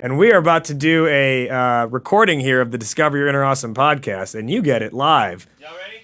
And we are about to do a recording here of the Discover Your Inner Awesome podcast, and you get it live. Y'all ready?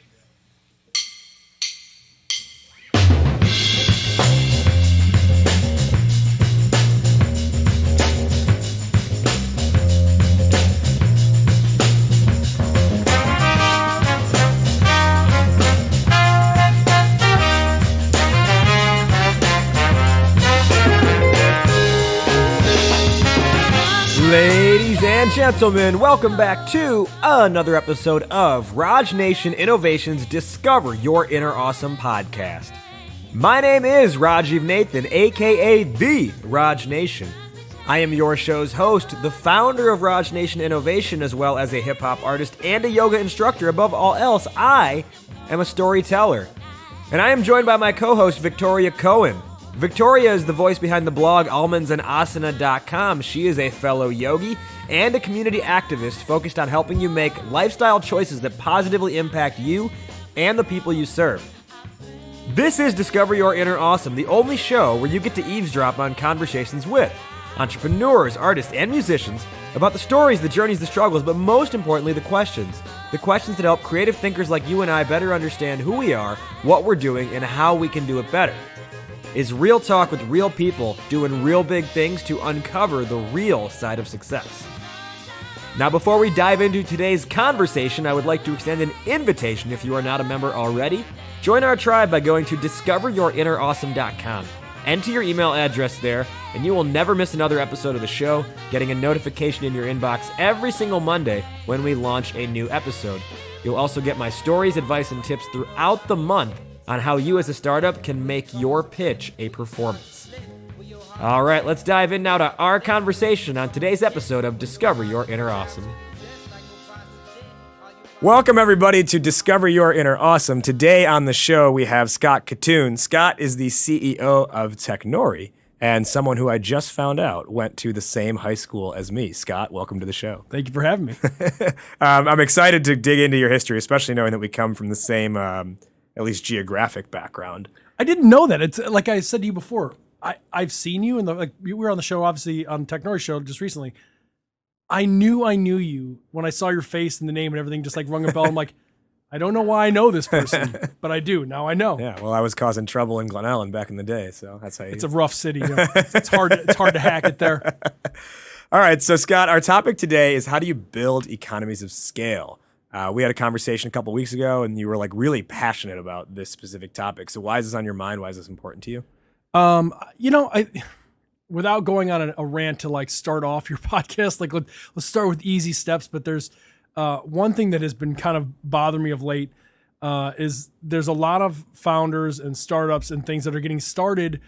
Ladies and gentlemen, welcome back to another episode of Raj Nation Innovations Discover Your Inner Awesome podcast. My name is Rajiv Nathan, aka The Raj Nation. I am your show's host, the founder of Raj Nation Innovation, as well as a hip-hop artist and a yoga instructor. Above all else, I am a storyteller. And I am joined by my co-host, Victoria Cohen. Victoria is the voice behind the blog almondsandasana.com. She is a fellow yogi and a community activist focused on helping you make lifestyle choices that positively impact you and the people you serve. This is Discover Your Inner Awesome, the only show where you get to eavesdrop on conversations with entrepreneurs, artists, and musicians about the stories, the journeys, the struggles, but most importantly, the questions. The questions that help creative thinkers like you and I better understand who we are, what we're doing, and how we can do it better. Is real talk with real people doing real big things to uncover the real side of success. Now, before we dive into today's conversation, I would like to extend an invitation if you are not a member already. Join our tribe by going to discoveryourinnerawesome.com. Enter your email address there, and you will never miss another episode of the show, getting a notification in your inbox every single Monday when we launch a new episode. You'll also get my stories, advice, and tips throughout the month on how you as a startup can make your pitch a performance. All right, let's dive in now to our conversation on today's episode of Discover Your Inner Awesome. Welcome, everybody, to Discover Your Inner Awesome. Today on the show, we have Scott Kitun. Scott is the CEO of Technori and someone who I just found out went to the same high school as me. Scott, welcome to the show. Thank you for having me. I'm excited to dig into your history, especially knowing that we come from the same at least geographic background. I didn't know that. It's like I said to you before. I've seen you, and we were on the show, obviously on Technori show just recently. I knew you when I saw your face and the name and everything, just like rung a bell. I'm like, I don't know why I know this person, but I do now. I know. Yeah, well, I was causing trouble in Glen Ellen back in the day, so that's how you. It's a rough city. You know? It's hard to hack it there. All right, so Scott, our topic today is how do you build economies of scale? We had a conversation a couple weeks ago, and you were like really passionate about this specific topic. So why is this on your mind? Why is this important to you? Without going on a rant to like start off your podcast, like let's start with easy steps. But there's one thing that has been kind of bothering me of late is there's a lot of founders and startups and things that are getting started,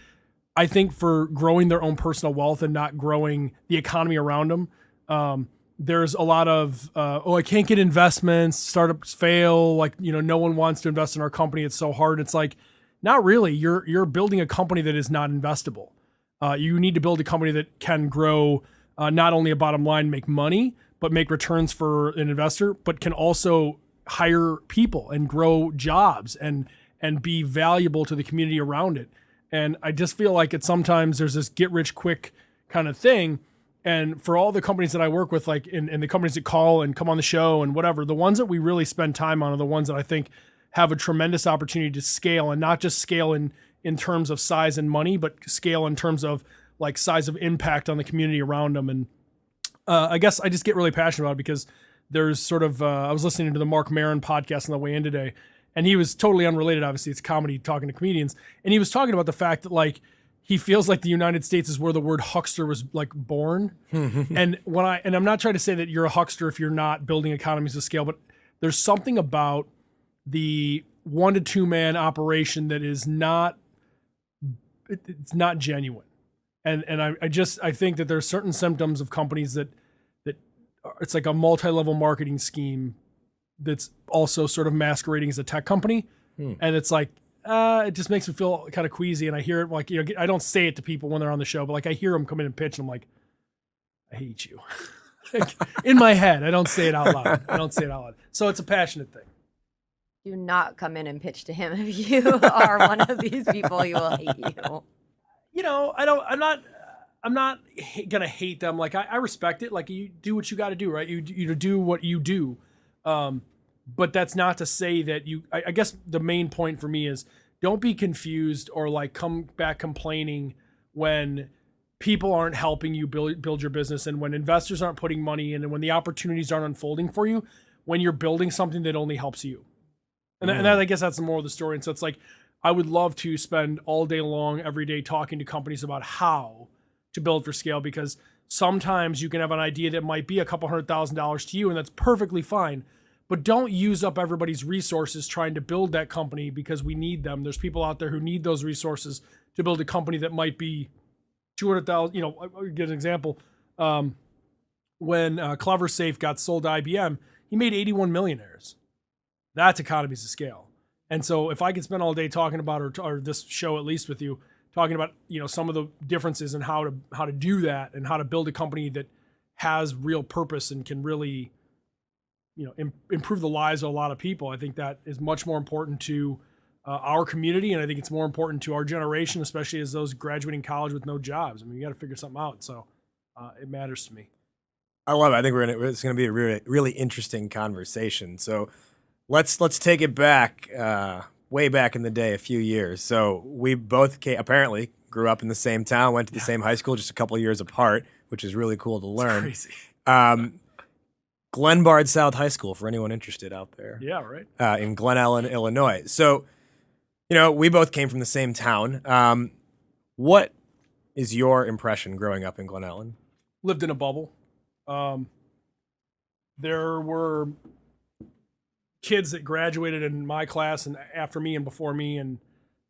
I think, for growing their own personal wealth and not growing the economy around them. There's a lot of, I can't get investments, startups fail, like, no one wants to invest in our company, it's so hard. It's like, not really. You're building a company that is not investable. You need to build a company that can grow not only a bottom line, make money, but make returns for an investor, but can also hire people and grow jobs and be valuable to the community around it. And I just feel like sometimes there's this get rich quick kind of thing. And for all the companies that I work with, like and the companies that call and come on the show and whatever, the ones that we really spend time on are the ones that I think have a tremendous opportunity to scale, and not just scale in terms of size and money, but scale in terms of like size of impact on the community around them. And I guess I just get really passionate about it because there's sort of, I was listening to the Mark Maron podcast on the way in today, and he was totally unrelated. Obviously, it's comedy talking to comedians. And he was talking about the fact that like, he feels like the United States is where the word huckster was like born. And I'm not trying to say that you're a huckster if you're not building economies of scale, but there's something about the 1 to 2 man operation that is it's not genuine. And I think that there's certain symptoms of companies that it's like a multi-level marketing scheme that's also sort of masquerading as a tech company. And it's like, it just makes me feel kind of queasy. And I hear it like, I don't say it to people when they're on the show, but like I hear them come in and pitch and I'm like, I hate you. Like, in my head, I don't say it out loud. So it's a passionate thing. Do not come in and pitch to him. If you are one of these people, he will hate you. I'm not, I'm not gonna hate them. Like I respect it. Like you do what you got to do, right? You do what you do. But that's not to say that I guess the main point for me is don't be confused or like come back complaining when people aren't helping you build your business, and when investors aren't putting money in, and when the opportunities aren't unfolding for you, when you're building something that only helps you. And I guess that's the moral of the story. And so it's like, I would love to spend all day long, every day, talking to companies about how to build for scale, because sometimes you can have an idea that might be a couple $100,000 to you, and that's perfectly fine. But don't use up everybody's resources trying to build that company because we need them. There's people out there who need those resources to build a company that might be 200,000. You know, I'll give an example. When CleverSafe got sold to IBM, he made 81 millionaires. That's economies of scale. And so if I could spend all day talking about, or this show at least with you, talking about, you know, some of the differences in how to do that and how to build a company that has real purpose and can really, you know, improve the lives of a lot of people, I think that is much more important to our community, and I think it's more important to our generation, especially as those graduating college with no jobs. I mean, you got to figure something out. So it matters to me. I love it. I think it's going to be a really, really interesting conversation. So let's take it back, way back in the day, a few years. So we both apparently grew up in the same town, went to the same high school, just a couple of years apart, which is really cool to learn. It's crazy. Glenbard South High School, for anyone interested out there. Yeah, right. In Glen Ellen, Illinois. So, you know, we both came from the same town. What is your impression growing up in Glen Ellen? Lived in a bubble. There were kids that graduated in my class and after me and before me, and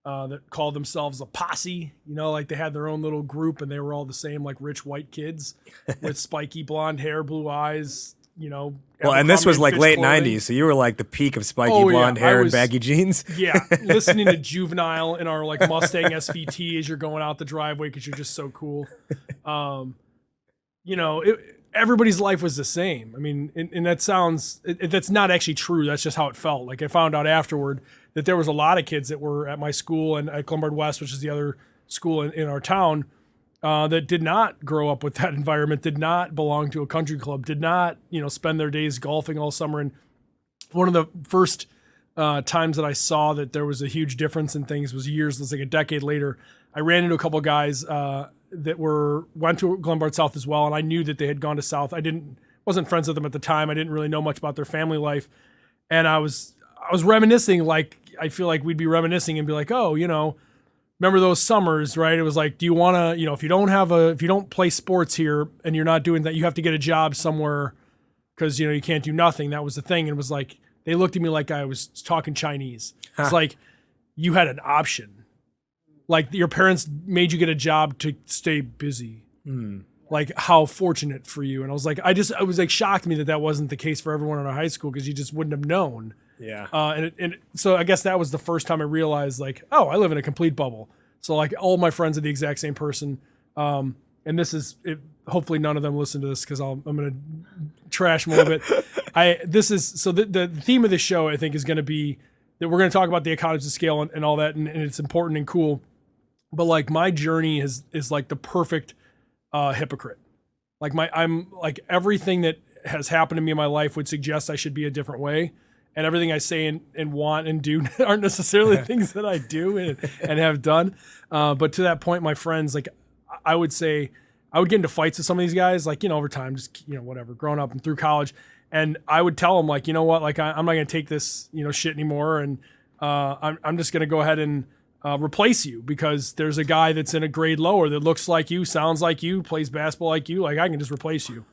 that called themselves a posse. You know, like they had their own little group, and they were all the same, like rich white kids with spiky blonde hair, blue eyes. You know, well, and this was like late clothing. 90s, so you were like the peak of spiky blonde hair and baggy jeans. Yeah, listening to Juvenile in our like Mustang SVT as you're going out the driveway because you're just so cool. You know, everybody's life was the same. I mean, and that sounds, that's not actually true. That's just how it felt. Like I found out afterward that there was a lot of kids that were at my school and at Glenbard West, which is the other school in our town, that did not grow up with that environment, did not belong to a country club, did not, you know, spend their days golfing all summer. And one of the first times that I saw that there was a huge difference in things was like a decade later. I ran into a couple of guys that went to Glenbard South as well, and I knew that they had gone to South. Wasn't friends with them at the time. I didn't really know much about their family life, and I was reminiscing. Like I feel like we'd be reminiscing and be like, oh, you know, remember those summers, right? It was like, do you want to, you know, if you don't play sports here and you're not doing that, you have to get a job somewhere because, you know, you can't do nothing. That was the thing. And it was like, they looked at me like I was talking Chinese. It's like, you had an option. Like your parents made you get a job to stay busy. Like how fortunate for you. And I was like, I was like shocked to me that wasn't the case for everyone in our high school because you just wouldn't have known. Yeah. And so I guess that was the first time I realized like, oh, I live in a complete bubble. So like all my friends are the exact same person. And this is it, hopefully none of them listen to this because I'm going to trash them a little bit. The theme of this show I think is going to be that we're going to talk about the economies of scale and all that. And it's important and cool. But like my journey is like the perfect hypocrite. Like I'm like everything that has happened to me in my life would suggest I should be a different way. And everything I say and want and do aren't necessarily things that I do and have done. But to that point, my friends, like I would say, I would get into fights with some of these guys, like, you know, over time, just, you know, whatever, growing up and through college. And I would tell them like, you know what, like I'm not going to take this, you know, shit anymore. And I'm just going to go ahead and replace you because there's a guy that's in a grade lower that looks like you, sounds like you, plays basketball like you. Like I can just replace you.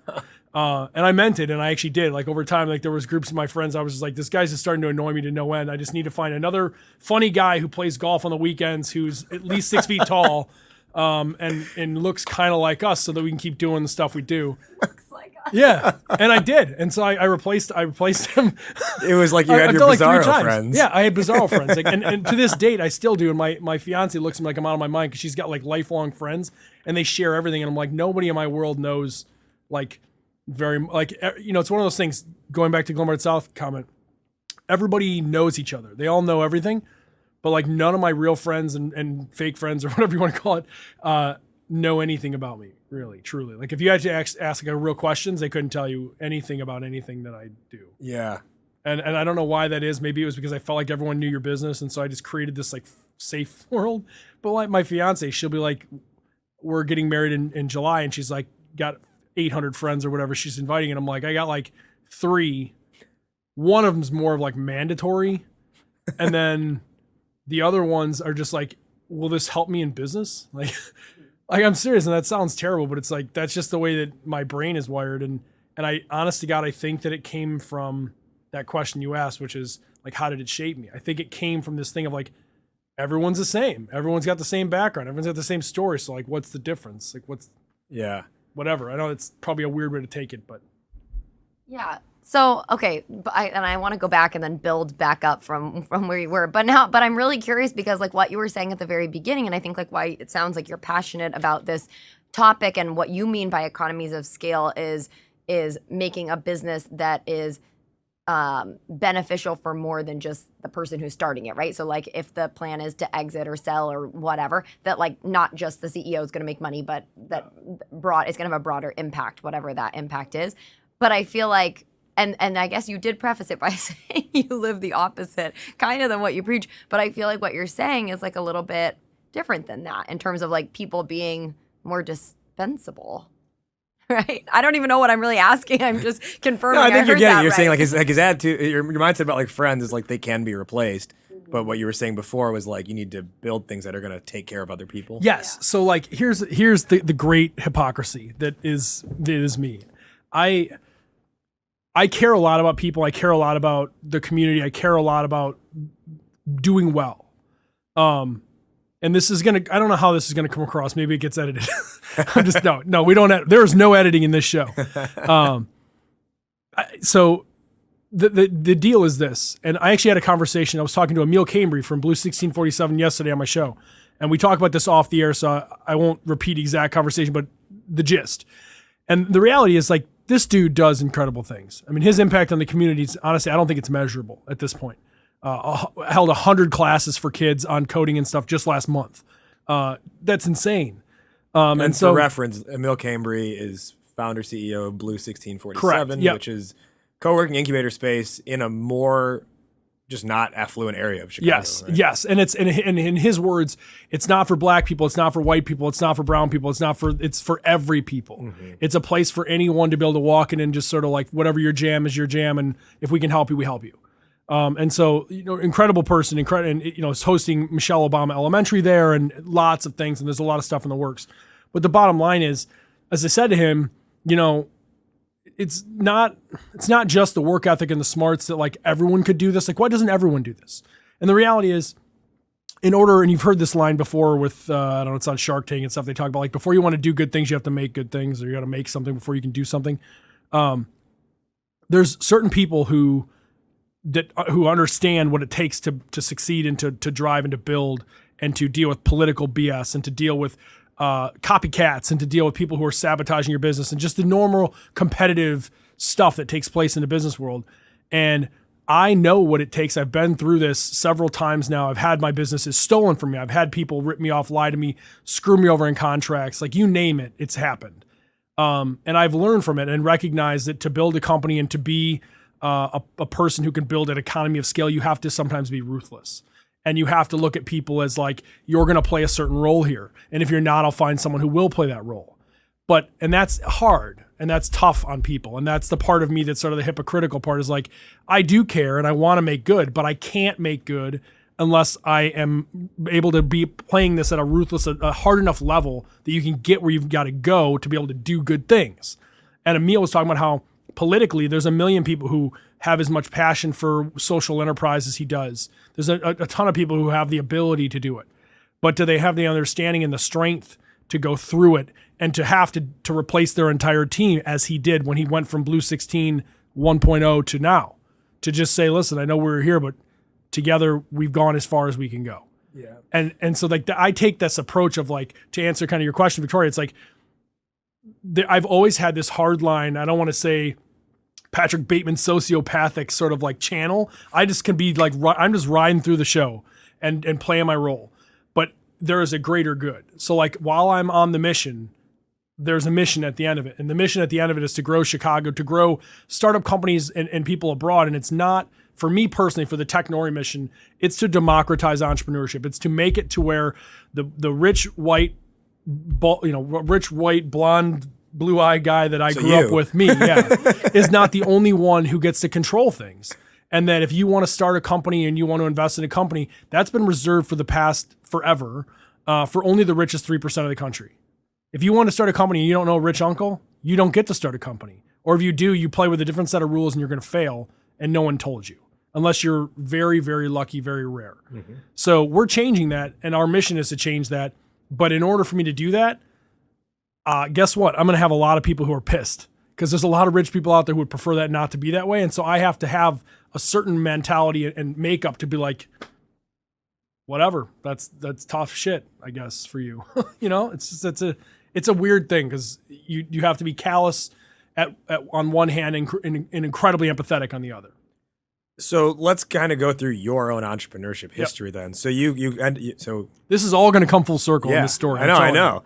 And I meant it, and I actually did. Like over time, like there was groups of my friends. I was just like, this guy's just starting to annoy me to no end. I just need to find another funny guy who plays golf on the weekends, who's at least 6 feet tall, and looks kind of like us, so that we can keep doing the stuff we do. Looks like us. Yeah, and I did, and so I replaced him. It was like you had your bizarro friends. Yeah, I had bizarro friends, like, and to this date, I still do. And my fiance looks at me like I'm out of my mind because she's got like lifelong friends, and they share everything. And I'm like, nobody in my world knows, like. Very like, you know, it's one of those things going back to Glenbard South comment. Everybody knows each other. They all know everything, but like none of my real friends and fake friends or whatever you want to call it, know anything about me, really, truly. Like if you had to ask like real questions, they couldn't tell you anything about anything that I do. Yeah. And I don't know why that is. Maybe it was because I felt like everyone knew your business, and so I just created this like safe world. But like my fiance, she'll be like, we're getting married in July, and she's like got 800 friends or whatever she's inviting, and I'm like, I got like 3. One of them's more of like mandatory, and then the other ones are just like, will this help me in business? Like I'm serious, and that sounds terrible, but it's like that's just the way that my brain is wired, and I honest to God, I think that it came from that question you asked, which is like, how did it shape me? I think it came from this thing of like, everyone's the same. Everyone's got the same background. Everyone's got the same story. So like, what's the difference? Like whatever. I know it's probably a weird way to take it, but. Yeah. So, okay. I want to go back and then build back up from where you were, but I'm really curious because like what you were saying at the very beginning, and I think like why it sounds like you're passionate about this topic, and what you mean by economies of scale is making a business that is beneficial for more than just the person who's starting it, right? So like if the plan is to exit or sell or whatever, that like not just the CEO is going to make money, but that it's going to have a broader impact, whatever that impact is. But I feel like, and I guess you did preface it by saying you live the opposite kind of than what you preach, but I feel like what you're saying is like a little bit different than that in terms of like people being more dispensable. Right. I don't even know what I'm really asking. I'm just confirming. No, I think you're getting. You're right. saying like his attitude, your mindset about like friends is like they can be replaced. But what you were saying before was like you need to build things that are going to take care of other people. Yes. Yeah. So like here's the great hypocrisy that is me. I care a lot about people. I care a lot about the community. I care a lot about doing well. And this is I don't know how this is gonna come across. Maybe it gets edited. No, we don't. There is no editing in this show. So the deal is this, and I actually had a conversation. I was talking to Emil Cambry from Blue 1647 yesterday on my show, and we talked about this off the air, so I won't repeat exact conversation, but the gist. And the reality is like this dude does incredible things. I mean, his impact on the community is honestly, I don't think it's measurable at this point. Held 100 classes for kids on coding and stuff just last month. That's insane. And so, for reference, Emil Cambry is founder CEO of Blue 1647, yep. which is co-working incubator space in a more just not affluent area of Chicago. Yes, right? yes, and it's and in his words, it's not for black people, it's not for white people, it's not for brown people, it's for every people. Mm-hmm. It's a place for anyone to be able to walk in and just sort of like whatever your jam is your jam, and if we can help you, we help you. And so, incredible person, and is hosting Michelle Obama Elementary there, and lots of things, and there's a lot of stuff in the works. But the bottom line is, as I said to him, it's not just the work ethic and the smarts that like everyone could do this. Like, why doesn't everyone do this? And the reality is, and you've heard this line before with, I don't know, it's on Shark Tank and stuff. They talk about like, before you want to do good things, you have to make good things, or you got to make something before you can do something. There's certain people who understand what it takes to succeed and to drive and to build and to deal with political BS and to deal with copycats and to deal with people who are sabotaging your business and just the normal competitive stuff that takes place in the business world. And I know what it takes. I've been through this several times now. I've had my businesses stolen from me. I've had people rip me off, lie to me, screw me over in contracts. Like, you name it, it's happened. And I've learned from it and recognized that to build a company and to be a person who can build an economy of scale, you have to sometimes be ruthless. And you have to look at people as like, you're going to play a certain role here. And if you're not, I'll find someone who will play that role. And that's hard and that's tough on people. And that's the part of me that's sort of the hypocritical part, is like, I do care and I want to make good, but I can't make good unless I am able to be playing this at a ruthless, a hard enough level that you can get where you've got to go to be able to do good things. And Emil was talking about how politically, there's a million people who have as much passion for social enterprise as he does. There's a ton of people who have the ability to do it. But do they have the understanding and the strength to go through it and to have to replace their entire team as he did when he went from Blue 16 1.0 to now? To just say, listen, I know we're here, but together we've gone as far as we can go. Yeah. And so like I take this approach of like, to answer kind of your question, Victoria, it's like, I've always had this hard line. I don't want to say Patrick Bateman sociopathic sort of like channel. I just can be like, I'm just riding through the show and playing my role. But there is a greater good. So like while I'm on the mission, there's a mission at the end of it. And the mission at the end of it is to grow Chicago, to grow startup companies and people abroad. And it's not, for me personally, for the Technori mission, it's to democratize entrepreneurship. It's to make it to where the rich white, blonde, blue-eyed guy that I grew up with, is not the only one who gets to control things. And that if you want to start a company and you want to invest in a company, that's been reserved for the past forever for only the richest 3% of the country. If you want to start a company and you don't know a rich uncle, you don't get to start a company. Or if you do, you play with a different set of rules and you're going to fail and no one told you. Unless you're very, very lucky, very rare. Mm-hmm. So we're changing that, and our mission is to change that. But in order for me to do that, guess what? I'm going to have a lot of people who are pissed because there's a lot of rich people out there who would prefer that not to be that way. And so I have to have a certain mentality and makeup to be like, whatever, that's tough shit, I guess, for you. It's a weird thing because you have to be callous on one hand and incredibly empathetic on the other. So let's kind of go through your own entrepreneurship history then. So so this is all going to come full circle in this story. I know.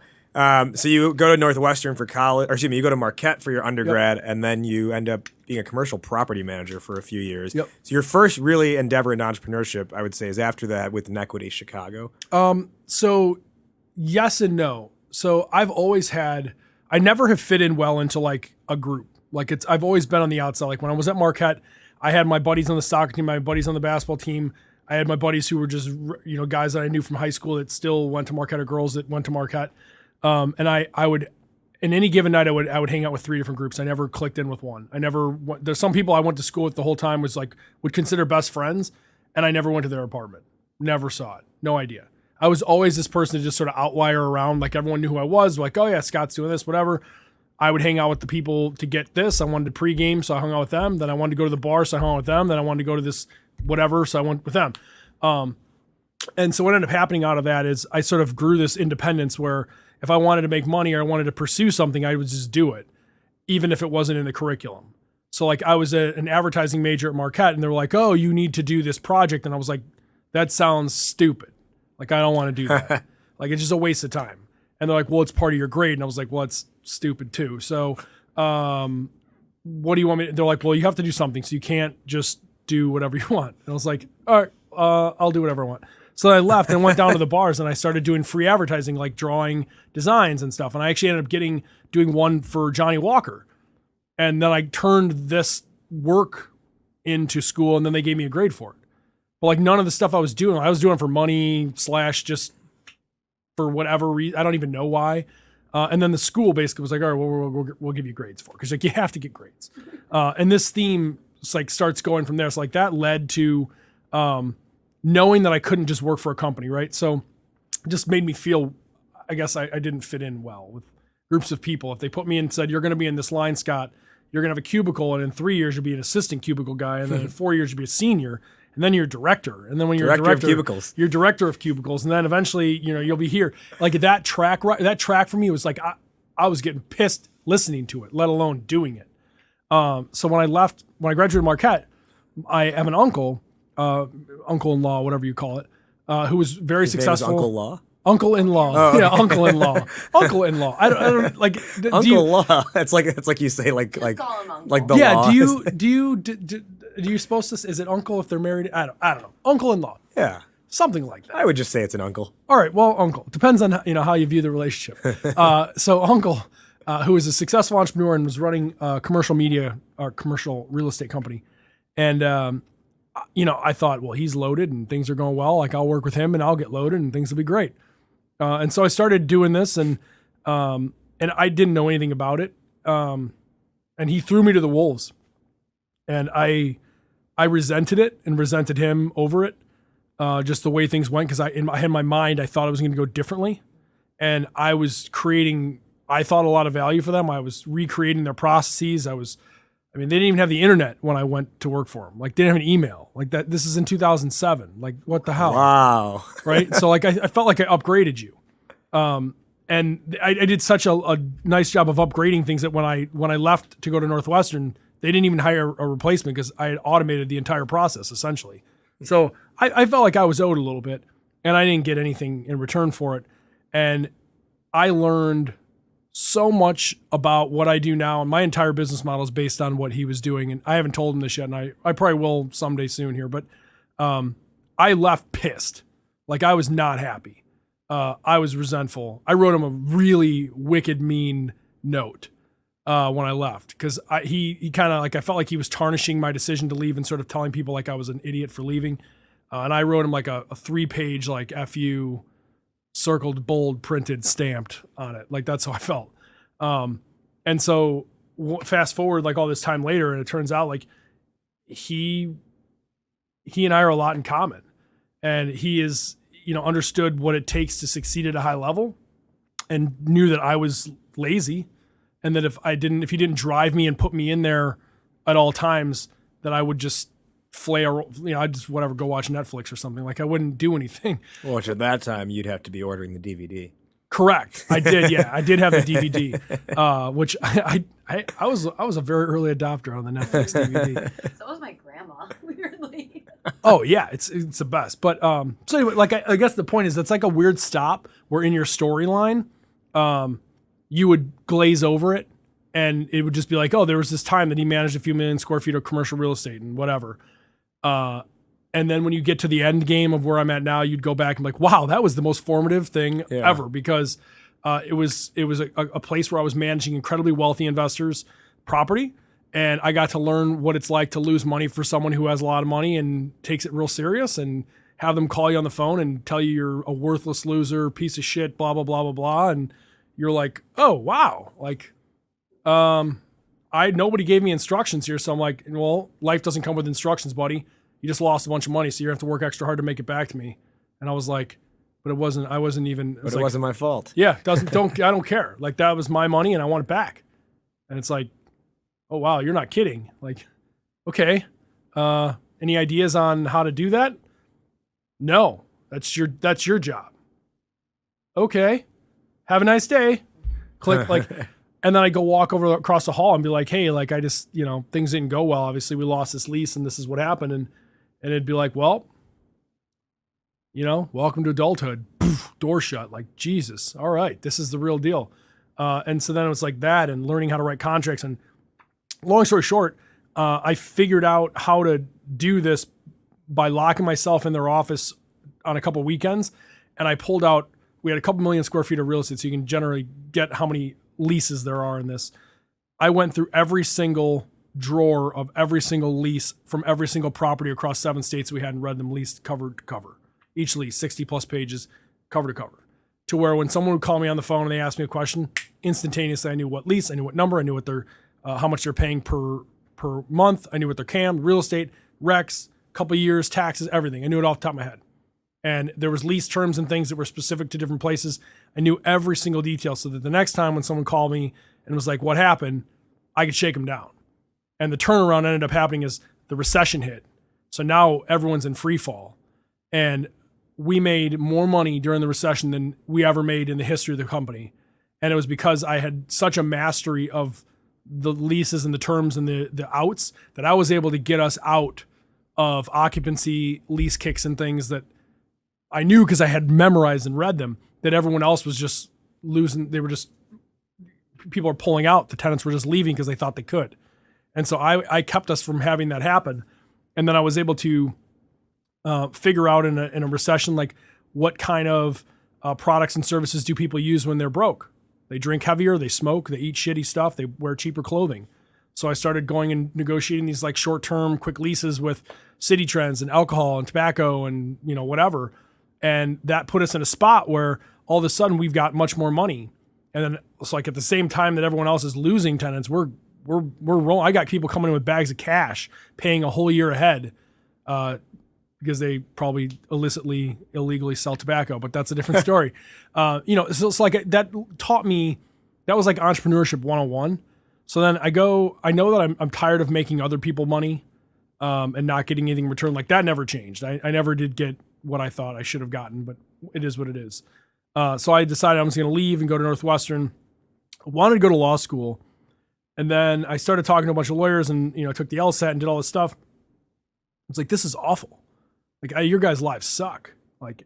So you go to Northwestern for college, or excuse me, you go to Marquette for your undergrad, and then you end up being a commercial property manager for a few years. Yep. So your first really endeavor in entrepreneurship, I would say, is after that with Inequity Chicago. So yes and no. So I've I never have fit in well into like a group. Like I've always been on the outside. Like when I was at Marquette, I had my buddies on the soccer team, my buddies on the basketball team. I had my buddies who were just, guys that I knew from high school that still went to Marquette, or girls that went to Marquette. And I would, in any given night, I would hang out with 3 different groups. I never clicked in with one. There's some people I went to school with the whole time would consider best friends, and I never went to their apartment. Never saw it. No idea. I was always this person to just sort of outlier around. Like everyone knew who I was. Like, oh yeah, Scott's doing this, whatever. I would hang out with the people to get this. I wanted to pregame, so I hung out with them. Then I wanted to go to the bar, so I hung out with them. Then I wanted to go to this whatever, so I went with them. And so what ended up happening out of that is I sort of grew this independence where if I wanted to make money or I wanted to pursue something, I would just do it, even if it wasn't in the curriculum. So like I was an advertising major at Marquette, and they were like, oh, you need to do this project. And I was like, that sounds stupid. Like, I don't want to do that. Like, it's just a waste of time. And they're like, well, it's part of your grade. And I was like, well, it's stupid too. So what do you want me to? They're like, well, you have to do something. So you can't just do whatever you want. And I was like, all right, I'll do whatever I want. So I left and went down to the bars, and I started doing free advertising, like drawing designs and stuff. And I actually ended up doing one for Johnny Walker. And then I turned this work into school, and then they gave me a grade for it. But like none of the stuff I was doing for money / just for whatever reason. I don't even know why. And then the school basically was like, all right, well, we'll give you grades for it. Because like you have to get grades. And this theme like starts going from there. So like that led to knowing that I couldn't just work for a company, right? So it just made me feel, I guess I didn't fit in well with groups of people. If they put me in and said, you're going to be in this line, Scott, you're going to have a cubicle, and in 3 years you'll be an assistant cubicle guy, and then in 4 years you'll be a senior, and then you're a director. And then when you're a director of cubicles, you're director of cubicles. And then eventually, you'll be here. Like that track for me was like, I was getting pissed listening to it, let alone doing it. So when I graduated Marquette, I have an uncle-in-law, whatever you call it, who was very successful. Uncle-in-law? Uncle-in-law. Oh, okay. Yeah, uncle-in-law. Uncle-in-law. I don't like uncle-law. It's like you say like the yeah, law. Do you supposed to, is it uncle if they're married? I don't know. Uncle-in-law. Yeah. Something like that. I would just say it's an uncle. All right, well, uncle. Depends on how you view the relationship. So uncle, who is a successful entrepreneur and was running commercial media or commercial real estate company. And I thought, well, he's loaded and things are going well. Like I'll work with him and I'll get loaded and things will be great. And so I started doing this and I didn't know anything about it. And he threw me to the wolves, and I resented it and resented him over it. Just the way things went. Cause in my mind, I thought it was going to go differently. And I thought a lot of value for them. I was recreating their processes. They didn't even have the internet when I went to work for them. Like they didn't have an email like that. This is in 2007. Like what the hell? Wow. Right. So like, I felt like I upgraded you. And I did such a nice job of upgrading things that when I left to go to Northwestern, they didn't even hire a replacement because I had automated the entire process essentially. So I felt like I was owed a little bit. and I didn't get anything in return for it. And I learned so much about what I do now, and my entire business model is based on what he was doing. And I haven't told him this yet, and I probably will someday soon here, but I left pissed. Like, I was not happy. I was resentful. I wrote him a really wicked, mean note when I left, because he kind of, like, I felt like he was tarnishing my decision to leave and sort of telling people like I was an idiot for leaving. And I wrote him like a 3-page like FU, circled, bold, printed, stamped on it. Like, that's how I felt. And so fast forward like all this time later, and it turns out like he and I are a lot in common, and he is, understood what it takes to succeed at a high level, and knew that I was lazy, and that if he didn't drive me and put me in there at all times, that I would just flare, I'd just go watch Netflix or something. Like, I wouldn't do anything. Well, which at that time you'd have to be ordering the DVD. Correct. I did. Yeah, I did have the DVD, which I was a very early adopter on the Netflix DVD. So was my grandma, weirdly. Oh yeah, it's the best. But so anyway, like I guess the point is, it's like a weird stop where in your storyline, you would glaze over it, and it would just be like, oh, there was this time that he managed a few million square feet of commercial real estate and whatever. And then when you get to the end game of where I'm at now, you'd go back and be like, wow, that was the most formative thing ever, because it was a place where I was managing incredibly wealthy investors' property, and I got to learn what it's like to lose money for someone who has a lot of money and takes it real serious, and have them call you on the phone and tell you you're a worthless loser, piece of shit, blah, blah, blah, blah, blah. And you're like, oh, wow. Like, nobody gave me instructions here. So I'm like, well, life doesn't come with instructions, buddy. You just lost a bunch of money, so you have to work extra hard to make it back to me. And I was like, but I wasn't even. But it wasn't my fault. Yeah, I don't care. Like, that was my money, and I want it back. And it's like, oh wow, you're not kidding. Like, okay, any ideas on how to do that? No, that's your job. Okay, have a nice day. Click. Like, and then I go walk over across the hall and be like, hey, like, I just, things didn't go well. Obviously, we lost this lease, and this is what happened. And it'd be like, well, welcome to adulthood. Poof, door shut. Like, Jesus. All right, this is the real deal. And so then it was like that, and learning how to write contracts. And long story short, I figured out how to do this by locking myself in their office on a couple weekends. And I pulled out, we had a couple million square feet of real estate, so you can generally get how many leases there are in this. I went through every single drawer of every single lease from every single property across 7 states we had, and read them lease cover to cover. Each lease, 60 plus pages, cover to cover. To where when someone would call me on the phone and they asked me a question, instantaneously I knew what lease, I knew what number, I knew what their how much they're paying per month, I knew what their CAM, real estate, recs, couple years, taxes, everything. I knew it off the top of my head. And there was lease terms and things that were specific to different places. I knew every single detail, so that the next time when someone called me and was like, what happened, I could shake them down. And the turnaround ended up happening is the recession hit. So now everyone's in free fall. And we made more money during the recession than we ever made in the history of the company. And it was because I had such a mastery of the leases and the terms and the outs that I was able to get us out of occupancy, lease kicks, and things that I knew because I had memorized and read them, that everyone else was just losing. They were just, people are pulling out. The tenants were just leaving because they thought they could. And so I kept us from having that happen. And then I was able to figure out in a recession, like, what kind of products and services do people use when they're broke? They drink heavier, they smoke, they eat shitty stuff, they wear cheaper clothing. So I started going and negotiating these like short-term quick leases with City Trends and alcohol and tobacco and, whatever. And that put us in a spot where all of a sudden we've got much more money. And then it's like at the same time that everyone else is losing tenants, we're rolling. I got people coming in with bags of cash, paying a whole year ahead, because they probably illegally sell tobacco, but that's a different story. So it's like that taught me, that was like entrepreneurship 101. So then I know that I'm tired of making other people money, and not getting anything in return. Like, that never changed. I never did get what I thought I should have gotten, but it is what it is. So I decided I was going to leave and go to Northwestern. I wanted to go to law school. And then I started talking to a bunch of lawyers, and, I took the LSAT and did all this stuff. It's like, this is awful. Like, your guys' lives suck. Like,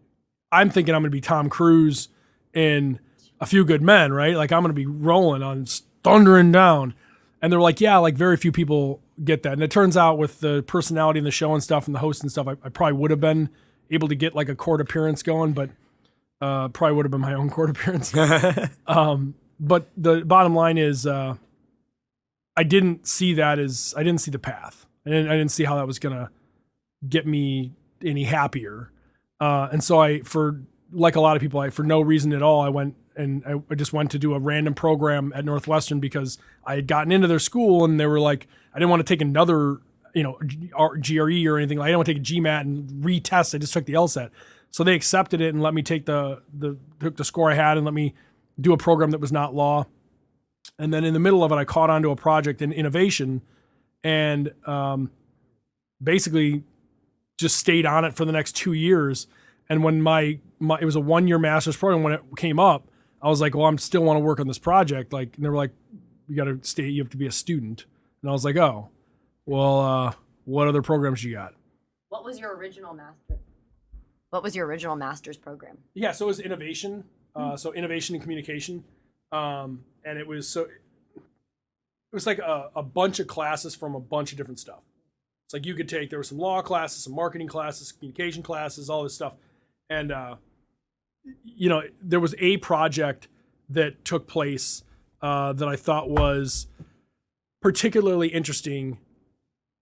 I'm thinking I'm going to be Tom Cruise in A Few Good Men, right? Like I'm going to be rolling on thundering down. And they're like, yeah, like very few people get that. And it turns out with the personality in the show and stuff and the host and stuff, I probably would have been able to get like a court appearance going, but probably would have been my own court appearance. But the bottom line is I didn't see the path. I didn't see how that was going to get me any happier. And so for like a lot of people, for no reason at all, I went and I just went to do a random program at Northwestern because I had gotten into their school and they were like, I didn't want to take another, GRE or anything. I didn't want to take a GMAT and retest. I just took the LSAT. So they accepted it and let me take took the score I had and let me do a program that was not law. And then in the middle of it, I caught onto a project in innovation and basically just stayed on it for the next 2 years. And when it was a 1-year master's program, when it came up, I was like, well, I'm still want to work on this project. Like, and they were like, you have to be a student. And I was like, oh, well, what other programs you got? What was your original master's program? Yeah, so it was innovation. So innovation and communication. And it was like a bunch of classes from a bunch of different stuff. It's like there were some law classes, some marketing classes, communication classes, all this stuff. And, there was a project that took place that I thought was particularly interesting.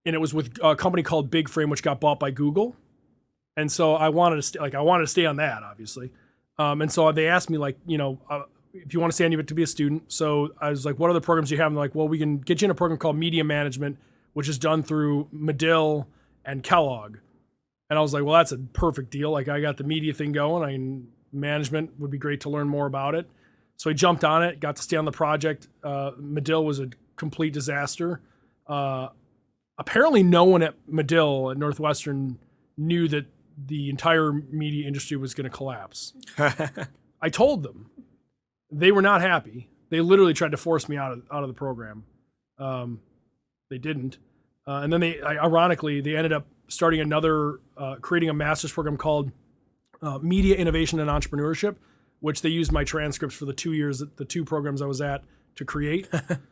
And it was with a company called Big Frame, which got bought by Google. And so I wanted to stay on that, obviously. And so they asked me, like, if you want to stay on it to be a student. So I was like, what other programs do you have? And they're like, well, we can get you in a program called Media Management, which is done through Medill and Kellogg. And I was like, well, that's a perfect deal. Like, I got the media thing going. Management would be great to learn more about it. So I jumped on it, got to stay on the project. Medill was a complete disaster. Apparently no one at Medill at Northwestern knew that the entire media industry was going to collapse. I told them. They were not happy. They literally tried to force me out of the program. They didn't. And then ironically, they ended up starting creating a master's program called Media Innovation and Entrepreneurship, which they used my transcripts for the 2 years, the 2 programs I was at to create.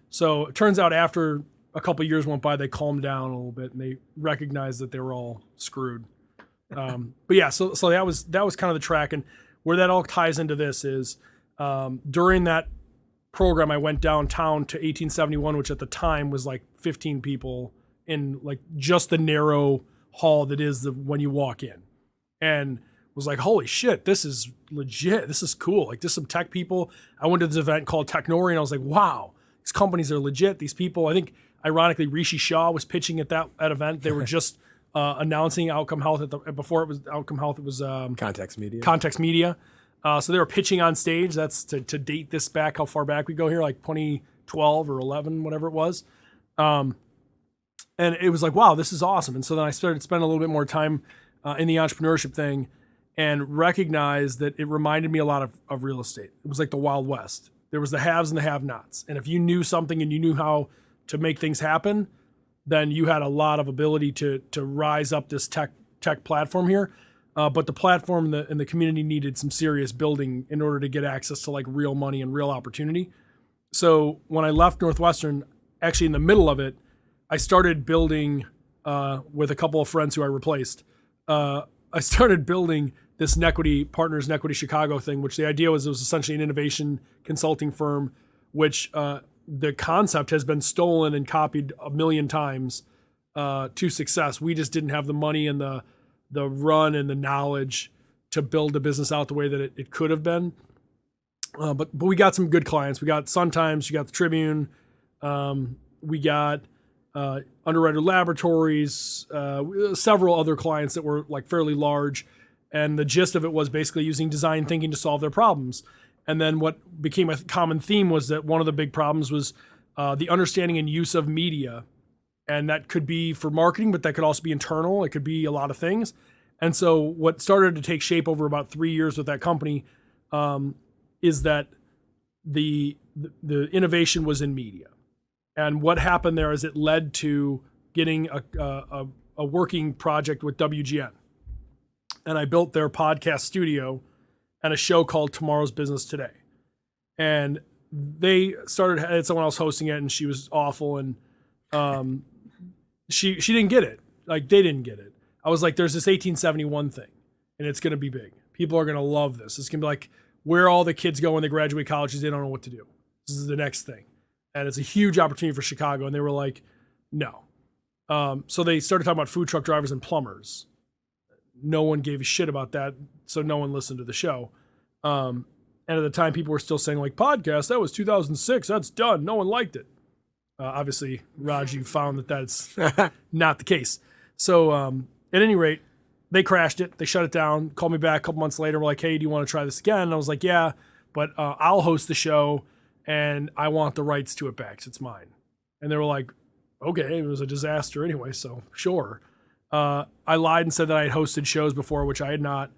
So it turns out after a couple of years went by, they calmed down a little bit and they recognized that they were all screwed. But yeah, so that was kind of the track. And where that all ties into this is during that program, I went downtown to 1871, which at the time was like 15 people in like just the narrow hall that is when you walk in, and was like, holy shit, this is legit. This is cool. Like, there's some tech people. I went to this event called Technori, and I was like, wow, these companies are legit. These people, I think, ironically, Rishi Shah was pitching at that event. They were just announcing Outcome Health before it was Outcome Health. It was Context Media. Context Media. So they were pitching on stage. That's to date this back, how far back we go here, like 2012 or 11, whatever it was. And it was like, wow, this is awesome. And so then I started spending a little bit more time in the entrepreneurship thing and recognized that it reminded me a lot of real estate. It was like the Wild West. There was the haves and the have-nots. And if you knew something and you knew how to make things happen, then you had a lot of ability to rise up this tech platform here. But the platform and the community needed some serious building in order to get access to like real money and real opportunity. So when I left Northwestern, actually in the middle of it, I started building with a couple of friends who I replaced. I started building this Partners Nequity Chicago thing, which the idea was it was essentially an innovation consulting firm, which the concept has been stolen and copied a million times to success. We just didn't have the money and the run and the knowledge to build the business out the way that it could have been. But we got some good clients. We got Sun-Times, we got the Tribune, we got Underwriter Laboratories, several other clients that were like fairly large. And the gist of it was basically using design thinking to solve their problems. And then what became a common theme was that one of the big problems was the understanding and use of media. And that could be for marketing, but that could also be internal. It could be a lot of things. And so what started to take shape over about 3 years with that company is that the innovation was in media. And what happened there is it led to getting a working project with WGN. And I built their podcast studio and a show called Tomorrow's Business Today. And they had someone else hosting it, and she was awful, and she didn't get it. Like, they didn't get it. I was like, there's this 1871 thing, and it's going to be big. People are going to love this. It's going to be like where all the kids go when they graduate college is they don't know what to do. This is the next thing. And it's a huge opportunity for Chicago. And they were like, no. So they started talking about food truck drivers and plumbers. No one gave a shit about that, so no one listened to the show. And at the time, people were still saying, like, podcast, that was 2006, that's done. No one liked it. Obviously, Raj, you found that that's not the case. So at any rate, they crashed it. They shut it down, called me back a couple months later. We're like, hey, do you want to try this again? And I was like, yeah, but I'll host the show, and I want the rights to it back because it's mine. And they were like, okay, it was a disaster anyway, so sure. I lied and said that I had hosted shows before, which I had not,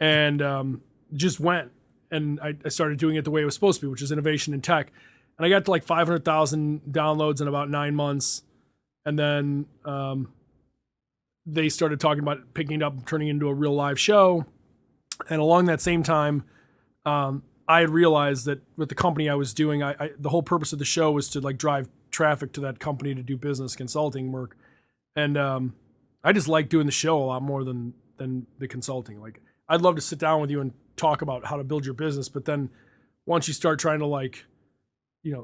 and just went. And I started doing it the way it was supposed to be, which is innovation in tech. And I got to like 500,000 downloads in about 9 months. And then they started talking about picking it up and turning it into a real live show. And along that same time, I had realized that with the company I was doing, the whole purpose of the show was to like drive traffic to that company to do business consulting work. And I just like doing the show a lot more than the consulting. Like, I'd love to sit down with you and talk about how to build your business. But then once you start trying to like,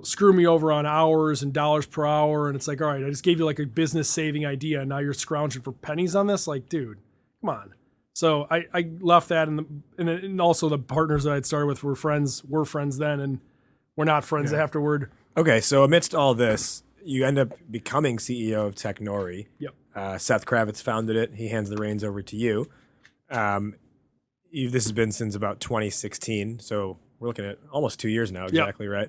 screw me over on hours and dollars per hour, and it's like, all right, I just gave you like a business saving idea, and now you're scrounging for pennies on this. Like, dude, come on. So I left that, and also the partners that I'd started with were friends then, and we're not friends afterward. Okay, so amidst all this, you end up becoming CEO of Technori. Yep. Seth Kravitz founded it. He hands the reins over to you. This has been since about 2016, so we're looking at almost 2 years now, exactly, right?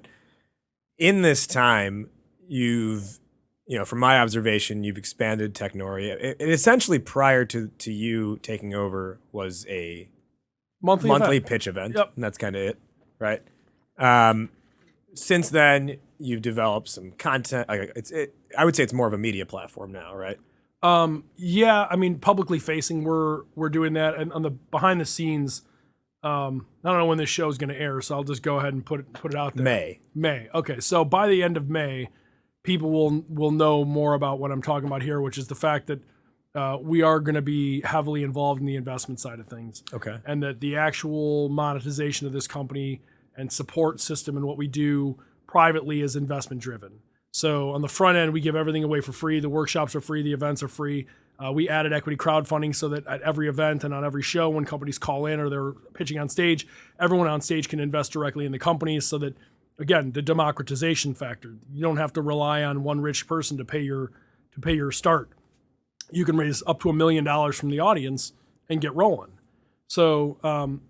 In this time, you've, from my observation, you've expanded Technori. It essentially, prior to you taking over, was a monthly pitch event. Yep. And that's kind of it, right? Since then, you've developed some content. I would say it's more of a media platform now, right? Yeah, I mean, publicly facing, we're doing that, and on the behind the scenes, I don't know when this show is going to air, so I'll just go ahead and put it out there. May. Okay, so by the end of May, people will know more about what I'm talking about here, which is the fact that we are going to be heavily involved in the investment side of things. Okay, and that the actual monetization of this company and support system and what we do privately is investment driven. So on the front end, we give everything away for free. The workshops are free. The events are free. We added equity crowdfunding so that at every event and on every show, when companies call in or they're pitching on stage, everyone on stage can invest directly in the companies so that, again, the democratization factor. You don't have to rely on one rich person to pay your start. You can raise up to $1 million from the audience and get rolling. So,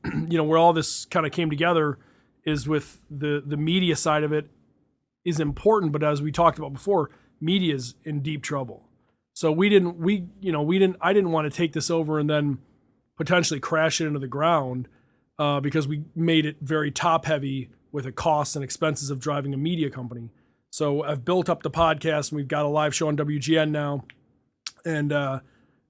where all this kind of came together is with the media side of it is important, but as we talked about before, media is in deep trouble. So I didn't want to take this over and then potentially crash it into the ground because we made it very top heavy with the costs and expenses of driving a media company. So I've built up the podcast, and we've got a live show on WGN now, and the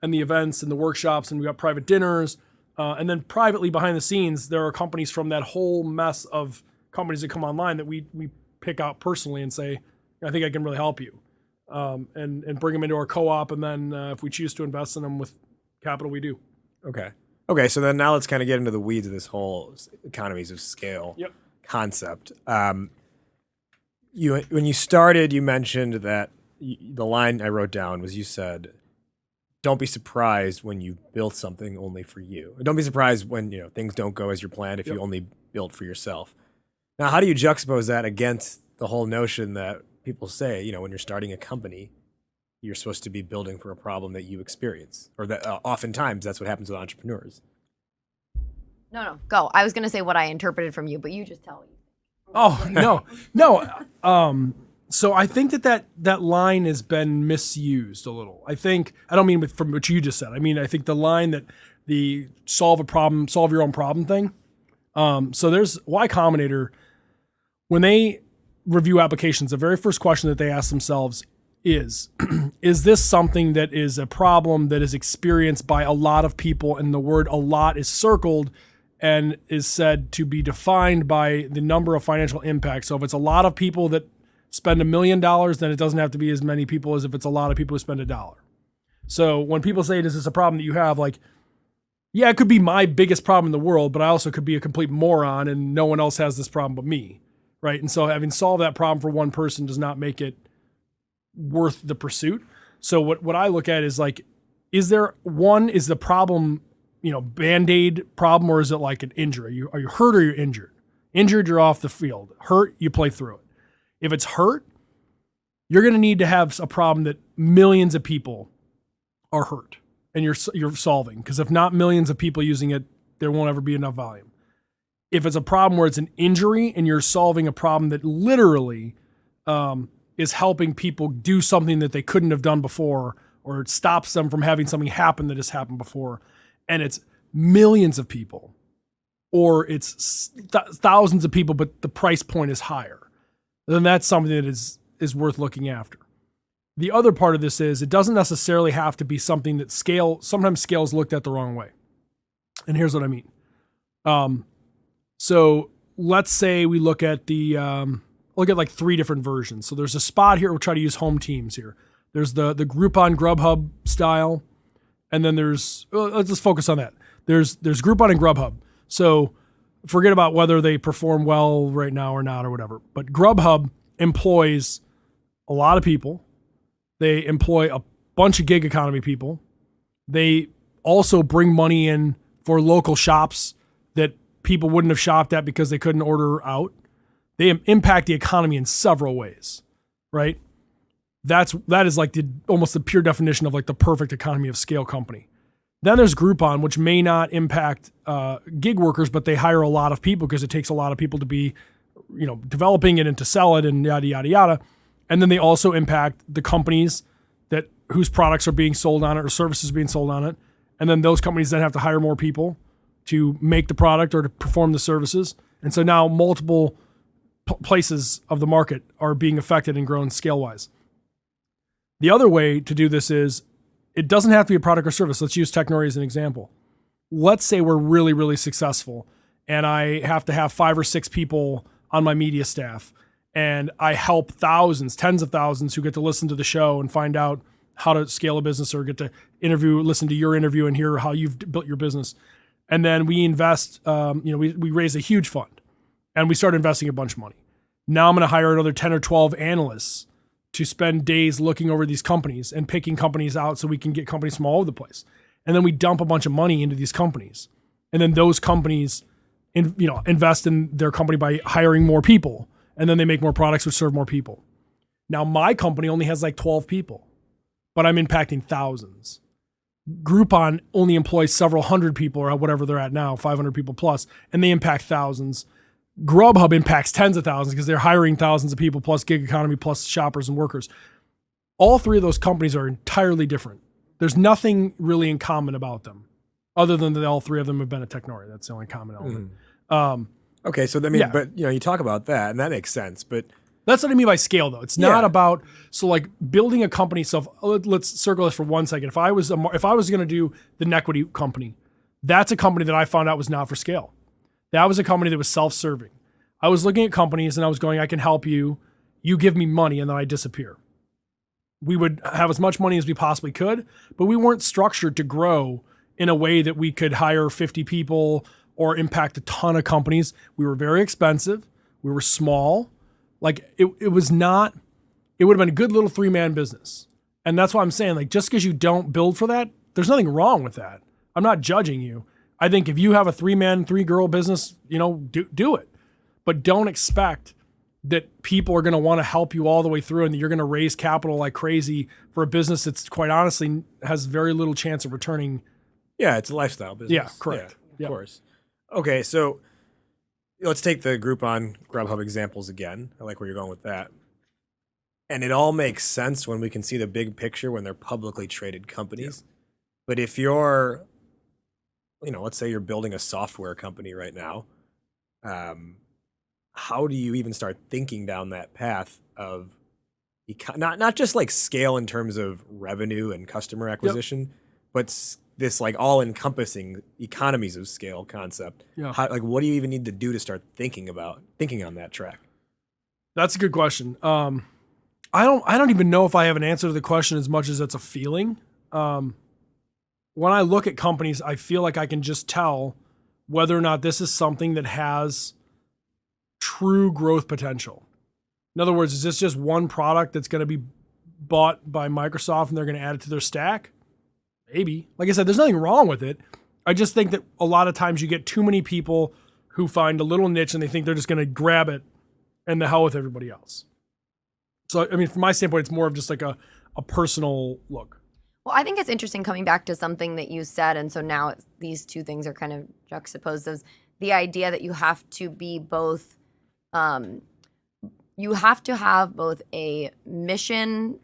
events and the workshops, and we got private dinners, and then privately behind the scenes, there are companies from that whole mess of companies that come online that we pick out personally and say, I think I can really help you. And bring them into our co-op, and then if we choose to invest in them with capital, we do. Okay. So then now let's kind of get into the weeds of this whole economies of scale concept. When you started, you mentioned that the line I wrote down was, you said, "Don't be surprised when you build something only for you. Don't be surprised when things don't go as you're planned if you only build for yourself." Now, how do you juxtapose that against the whole notion that people say, when you're starting a company, you're supposed to be building for a problem that you experience, or that oftentimes that's what happens with entrepreneurs? No, go. I was going to say what I interpreted from you, but you just tell me. Oh, no. So I think that line has been misused a little. I don't mean from what you just said. I mean, I think the line that the solve your own problem thing. So there's Y Combinator, when they review applications, the very first question that they ask themselves is this something that is a problem that is experienced by a lot of people, and the word "a lot" is circled, and is said to be defined by the number of financial impacts. So if it's a lot of people that spend $1 million, then it doesn't have to be as many people as if it's a lot of people who spend $1. So when people say, is this a problem that you have? Like, yeah, it could be my biggest problem in the world, but I also could be a complete moron and no one else has this problem but me, right? And so having solved that problem for one person does not make it worth the pursuit. So what I look at is like, is the problem, Band-Aid problem, or is it like an injury? Are you hurt or you're injured? Injured, you're off the field. Hurt, you play through it. If it's hurt, you're going to need to have a problem that millions of people are hurt and you're solving. Because if not millions of people using it, there won't ever be enough volume. If it's a problem where it's an injury and you're solving a problem that literally is helping people do something that they couldn't have done before, or it stops them from having something happen that has happened before, and it's millions of people, or it's thousands of people, but the price point is higher, then that's something that is worth looking after. The other part of this is it doesn't necessarily have to be something that sometimes scale is looked at the wrong way. And here's what I mean. So let's say we look at like 3 different versions. So there's a spot here. We'll try to use home teams here. There's the Groupon Grubhub style. And then let's just focus on that. There's Groupon and Grubhub. So forget about whether they perform well right now or not or whatever. But Grubhub employs a lot of people. They employ a bunch of gig economy people. They also bring money in for local shops that people wouldn't have shopped at because they couldn't order out. They impact the economy in several ways, right? That is like almost the pure definition of like the perfect economy of scale company. Then there's Groupon, which may not impact gig workers, but they hire a lot of people because it takes a lot of people to be, developing it and to sell it and yada, yada, yada. And then they also impact the companies whose products are being sold on it or services being sold on it. And then those companies then have to hire more people to make the product or to perform the services. And so now multiple places of the market are being affected and grown scale-wise. The other way to do this is it doesn't have to be a product or service. Let's use Technori as an example. Let's say we're really, really successful and I have to have 5 or 6 people on my media staff and I help thousands, tens of thousands who get to listen to the show and find out how to scale a business or get to listen to your interview and hear how you've built your business. And then we invest, we raise a huge fund and we start investing a bunch of money. Now I'm going to hire another 10 or 12 analysts to spend days looking over these companies and picking companies out so we can get companies from all over the place. And then we dump a bunch of money into these companies. And then those companies invest in their company by hiring more people. And then they make more products which serve more people. Now my company only has like 12 people, but I'm impacting thousands. Groupon only employs several hundred people or whatever they're at now, 500 people plus, and they impact thousands. Grubhub impacts tens of thousands because they're hiring thousands of people plus gig economy plus shoppers and workers. All 3 of those companies are entirely different. There's nothing really in common about them other than that all 3 of them have been at Technori. That's the only common element. Okay, so but you talk about that and that makes sense, but that's what I mean by scale though. It's not about, so like building a company. So let's circle this for 1 second. If I was going to do the Nequity company, that's a company that I found out was not for scale. That was a company that was self-serving. I was looking at companies and I was going, I can help you. You give me money and then I disappear. We would have as much money as we possibly could, but we weren't structured to grow in a way that we could hire 50 people or impact a ton of companies. We were very expensive. We were small. Like it would have been a good little 3-man business. And that's why I'm saying, like, just because you don't build for that, there's nothing wrong with that. I'm not judging you. I think if you have a 3-man, 3-girl business, do it. But don't expect that people are going to want to help you all the way through and that you're going to raise capital like crazy for a business that's quite honestly has very little chance of returning. Yeah, it's a lifestyle business. Yeah, correct. Yeah, of course. Okay, so let's take the Groupon, Grubhub examples again. I like where you're going with that. And it all makes sense when we can see the big picture when they're publicly traded companies. Yeah. But if you're, let's say you're building a software company right now, how do you even start thinking down that path of not just like scale in terms of revenue and customer acquisition, but this like all-encompassing economies of scale concept. Yeah. What do you even need to do to start thinking on that track? That's a good question. I don't even know if I have an answer to the question as much as it's a feeling. When I look at companies, I feel like I can just tell whether or not this is something that has true growth potential. In other words, is this just one product that's going to be bought by Microsoft and they're going to add it to their stack? Maybe. Like I said, there's nothing wrong with it. I just think that a lot of times you get too many people who find a little niche and they think they're just going to grab it and the hell with everybody else. So, I mean, from my standpoint, it's more of just like a personal look. Well, I think it's interesting coming back to something that you said. And so now these two things are kind of juxtaposed as the idea that you have to be both, you have to have both a mission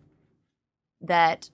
that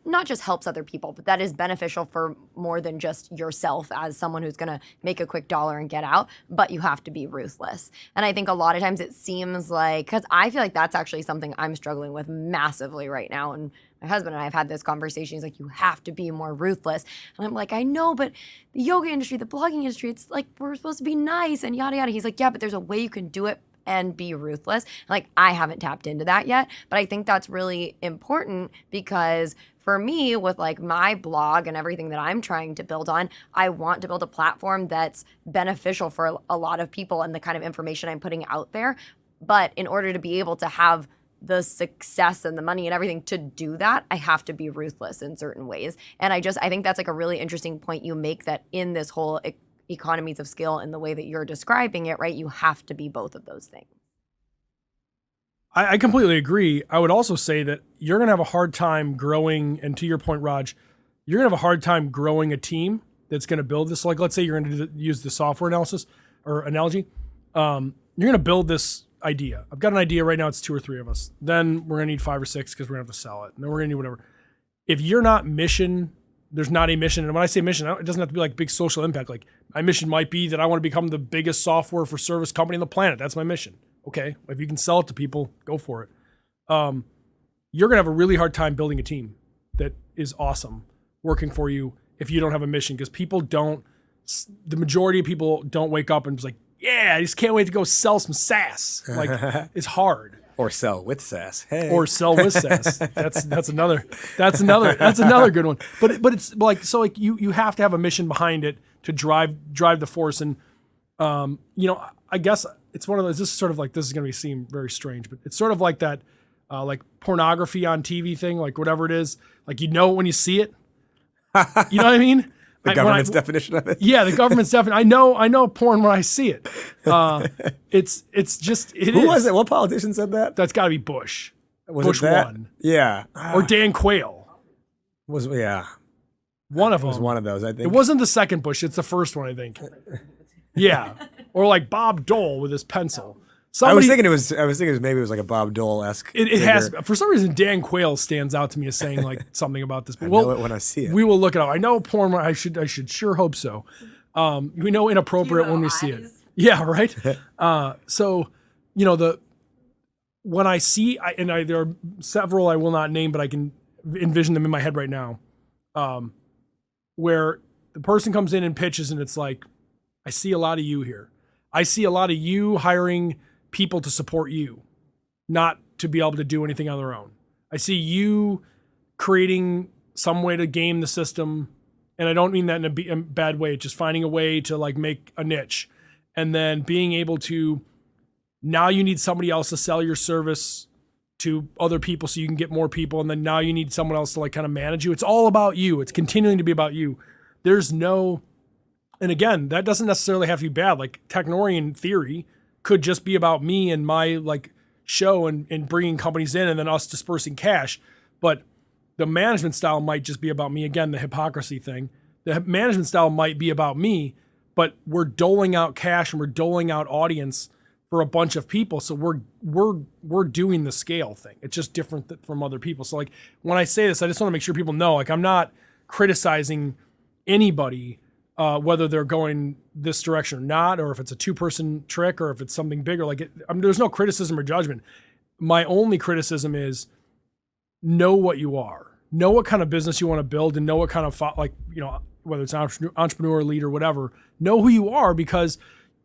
not just helps other people, but that is beneficial for more than just yourself as someone who's going to make a quick dollar and get out, but you have to be ruthless. And I think a lot of times it seems like, because I feel like that's actually something I'm struggling with massively right now. And my husband and I have had this conversation. He's like, you have to be more ruthless. And I'm like, I know, but the yoga industry, the blogging industry, it's like, we're supposed to be nice and yada, yada. He's like, yeah, but there's a way you can do it and be ruthless. Like, I haven't tapped into that yet, but I think that's really important because for me, with like my blog and everything that I'm trying to build on, I want to build a platform that's beneficial for a lot of people and the kind of information I'm putting out there. But in order to be able to have the success and the money and everything to do that, I have to be ruthless in certain ways. And I think that's like a really interesting point you make, that in this whole economies of scale in the way that you're describing it, right? You have to be both of those things. I completely agree. I would also say that you're going to have a hard time growing, and to your point, Raj, you're going to have a hard time growing a team that's going to build this. Like, let's say you're going to use the software analysis or analogy. You're going to build this idea. I've got an idea right now. It's 2 or 3 of us. Then we're going to need 5 or 6 because we're going to have to sell it. And then we're going to do whatever. If you're not there's not a mission. And when I say mission, it doesn't have to be like big social impact. Like, my mission might be that I want to become the biggest software for service company on the planet. That's my mission. Okay. If you can sell it to people, go for it. You're going to have a really hard time building a team that is awesome working for you if you don't have a mission, because the majority of people don't wake up and be like, yeah, I just can't wait to go sell some SaaS. Like, it's hard. Or sell with SaaS. Hey. Or sell with SaaS. That's another good one. But it's like, so like you have to have a mission behind it to drive the force. And I guess it's one of those. This is sort of like, this is going to seem very strange, but it's sort of like that, like pornography on TV thing, like whatever it is. Like, when you see it. You know what I mean? The government's definition of it. Yeah, the government's definition. I know porn when I see it. It's just it Who is. was it? What politician said that? That's got to be Bush. Was Bush it that? one. Yeah. Or Dan Quayle. One of them. It was one of those, I think. It wasn't the second Bush. It's the first one, I think. Yeah. Or like Bob Dole with his pencil. I was thinking maybe it was like a Bob Dole-esque. It has, for some reason, Dan Quayle stands out to me as saying like something about this. I know it when I see it. We will look it up. I know porn. I should sure hope so. We know inappropriate when we see it. Yeah, right. So, when I see, there are several I will not name, but I can envision them in my head right now, where the person comes in and pitches, and it's like, I see a lot of you here. I see a lot of you hiring people to support you, not to be able to do anything on their own. I see you creating some way to game the system, and I don't mean that in a bad way, just finding a way to like make a niche, and then being able to, now you need somebody else to sell your service to other people so you can get more people, and then now you need someone else to like kind of manage you. It's all about you. It's continuing to be about you. And again, that doesn't necessarily have to be bad. Like, Technori in theory could just be about me and my like show and bringing companies in and then us dispersing cash. But the management style might just be about me. Again, the hypocrisy thing. The management style might be about me, but we're doling out cash and we're doling out audience for a bunch of people. So we're doing the scale thing. It's just different from other people. So like, when I say this, I just want to make sure people know, like, I'm not criticizing anybody, whether they're going this direction or not, or if it's a 2-person trick, or if it's something bigger. Like, there's no criticism or judgment. My only criticism is, know what you are. know what kind of business you want to build and know what kind of, whether it's entrepreneur, leader, whatever, know who you are, because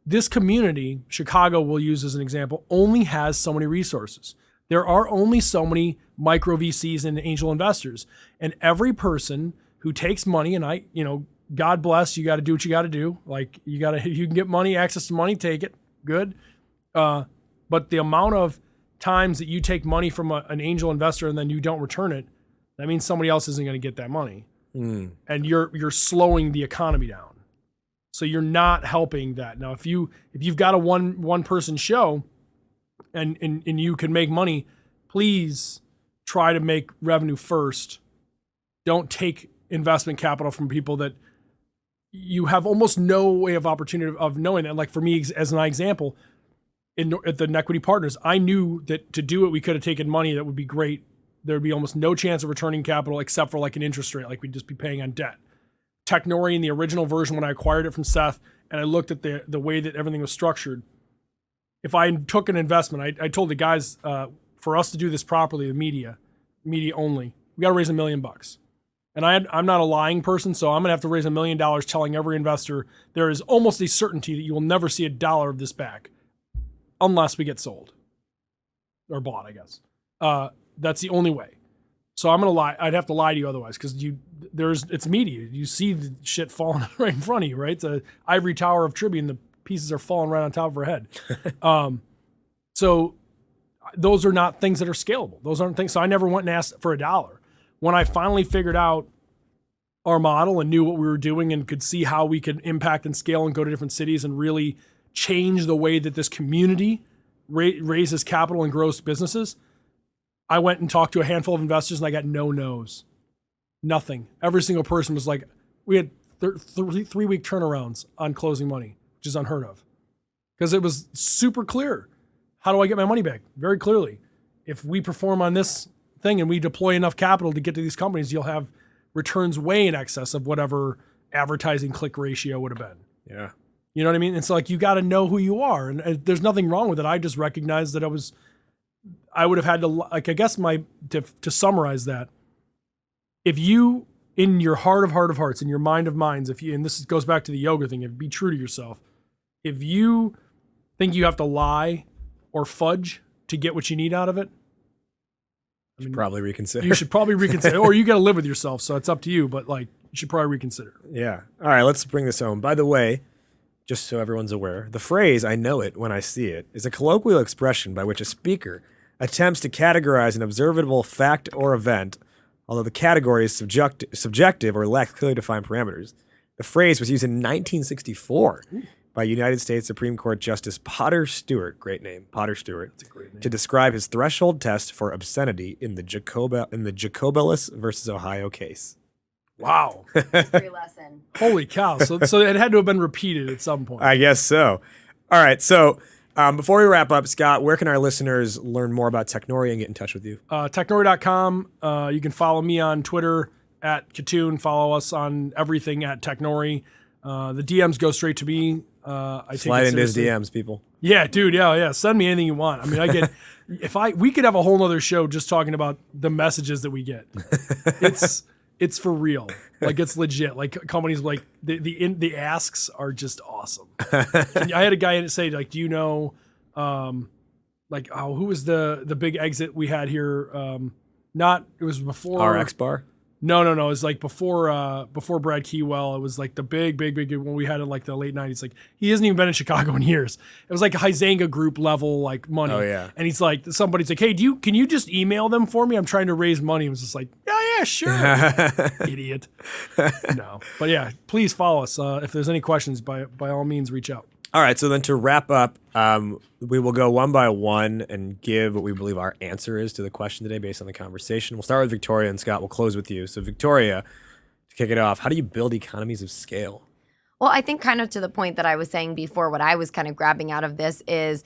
this community, Chicago we'll use as an example, only has so many resources. There are only so many micro VCs and angel investors. And every person who takes money, and God bless, you got to do what you got to do. Like you can get money, access to money, take it, good. But the amount of times that you take money from an angel investor and then you don't return it, that means somebody else isn't going to get that money. And you're slowing the economy down. So you're not helping that. Now, if you've got a one person show and you can make money, please try to make revenue first. Don't take investment capital from people that you have almost no way of opportunity of knowing that. Like for me, as an example, at the Equity Partners, I knew that to do it, we could have taken money that would be great. There'd be almost no chance of returning capital except for like an interest rate, like we'd just be paying on debt. Technori in the original version, when I acquired it from Seth, and I looked at the way that everything was structured, if I took an investment, I told the guys, for us to do this properly, the media only, we got to raise $1 million. And I'm not a lying person, so I'm going to have to raise $1 million telling every investor there is almost a certainty that you will never see $1 of this back unless we get sold or bought, I guess. That's the only way. So I'm going to lie. I'd have to lie to you otherwise, because it's media. You see the shit falling right in front of you, right? It's an ivory tower of tribute, the pieces are falling right on top of her head. So those are not things that are scalable. Those aren't things. So I never went and asked for $1. When I finally figured out our model and knew what we were doing and could see how we could impact and scale and go to different cities and really change the way that this community raises capital and grows businesses, I went and talked to a handful of investors and I got no no's. Nothing. Every single person was like, we had 3-week turnarounds on closing money, which is unheard of. Because it was super clear. How do I get my money back? Very clearly. If we perform on this thing and we deploy enough capital to get to these companies, you'll have returns way in excess of whatever advertising click ratio would have been. Yeah. You know what I mean? It's like, you got to know who you are. And there's nothing wrong with it. I just recognized that I would have had to, like, I guess to summarize that, if you, in your heart of hearts, in your mind of minds, and this goes back to the yoga thing, be true to yourself. If you think you have to lie or fudge to get what you need out of it, you should probably reconsider. You should probably reconsider, or you got to live with yourself. So it's up to you, but like, you should probably reconsider. Yeah. All right. Let's bring this home. By the way, just so everyone's aware, the phrase "I know it when I see it" is a colloquial expression by which a speaker attempts to categorize an observable fact or event, although the category is subjective or lacks clearly defined parameters. The phrase was used in 1964 by United States Supreme Court Justice Potter Stewart, great name, Potter Stewart, That's a great name, to describe his threshold test for obscenity in the Jacobellis versus Ohio case. Wow. History lesson. Holy cow. So it had to have been repeated at some point. I guess so. All right. So before we wrap up, Scott, where can our listeners learn more about Technori and get in touch with you? Technori.com. You can follow me on Twitter at Kitun. Follow us on everything at Technori. The DMs go straight to me. Slide into his DMs, people. Yeah, dude. Yeah. Send me anything you want. I mean, I get, we could have a whole nother show just talking about the messages that we get. It's for real. Like, it's legit. Like, companies, like, the asks are just awesome. I had a guy say, like, do you know, who was the big exit we had here? It was before RX Bar? No. It was like before Brad Keywell. It was like the big when we had it like the late 90s. Like, he hasn't even been in Chicago in years. It was like a Huizenga Group level, like, money. Oh, yeah. And he's like, somebody's like, hey, can you just email them for me? I'm trying to raise money. It was just like, yeah, sure. Idiot. No. But yeah, please follow us. If there's any questions, by all means, reach out. All right, so then to wrap up, we will go one by one and give what we believe our answer is to the question today based on the conversation. We'll start with Victoria, and Scott, we'll close with you. So Victoria, to kick it off, how do you build economies of scale? Well, I think kind of to the point that I was saying before, what I was kind of grabbing out of this is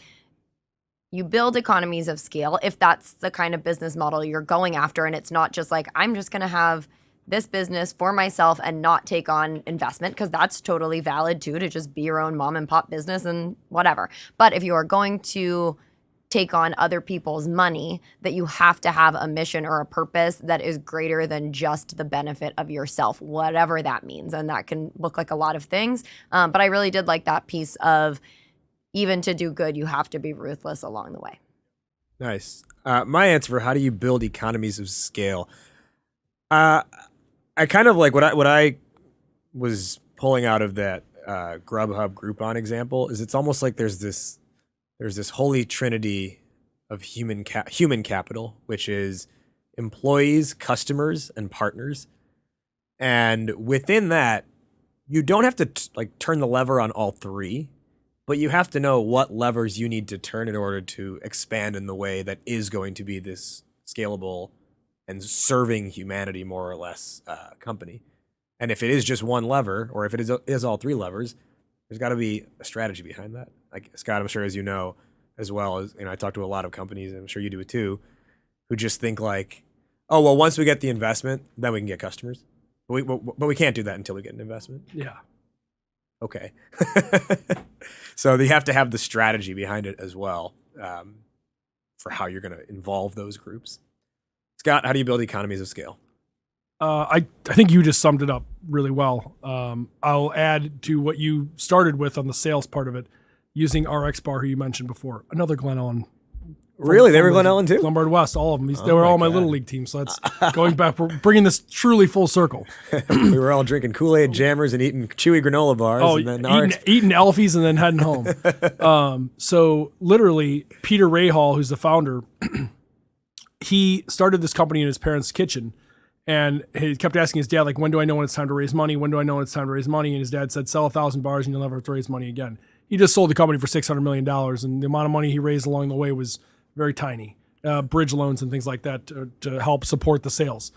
you build economies of scale if that's the kind of business model you're going after, and it's not just like, I'm just going to have this business for myself and not take on investment, because that's totally valid too, to just be your own mom and pop business and whatever. But if you are going to take on other people's money, that you have to have a mission or a purpose that is greater than just the benefit of yourself, whatever that means. And that can look like a lot of things. But I really did like that piece of, even to do good, you have to be ruthless along the way. Nice. My answer for how do you build economies of scale? I kind of like what I was pulling out of that Grubhub Groupon example is it's almost like there's this holy trinity of human capital, which is employees, customers, and partners. And within that, you don't have to turn the lever on all three, but you have to know what levers you need to turn in order to expand in the way that is going to be this scalable and serving humanity more or less company. And if it is just one lever, or if it is all three levers, there's got to be a strategy behind that. Like Scott, I'm sure as you know, as well as I talk to a lot of companies, and I'm sure you do it too, who just think like, oh well, once we get the investment, then we can get customers. But we can't do that until we get an investment. Yeah. Okay. So you have to have the strategy behind it as well for how you're going to involve those groups. Scott, how do you build economies of scale? I think you just summed it up really well. I'll add to what you started with on the sales part of it, using RX Bar, who you mentioned before, another Glen Ellen. Really? They were Glen Ellen too? Lombard West, all of them. They were all my Little League team. So that's going back. We're bringing this truly full circle. We were all drinking Kool-Aid jammers and eating chewy granola bars. Oh, and then eating Alfies and then heading home. So literally, Peter Rahal, who's the founder, he started this company in his parents' kitchen. And he kept asking his dad, like, when do I know when it's time to raise money? When do I know when it's time to raise money? And his dad said, sell 1,000 bars and you'll never have to raise money again. He just sold the company for $600 million. And the amount of money he raised along the way was very tiny. Bridge loans and things like that to help support the sales.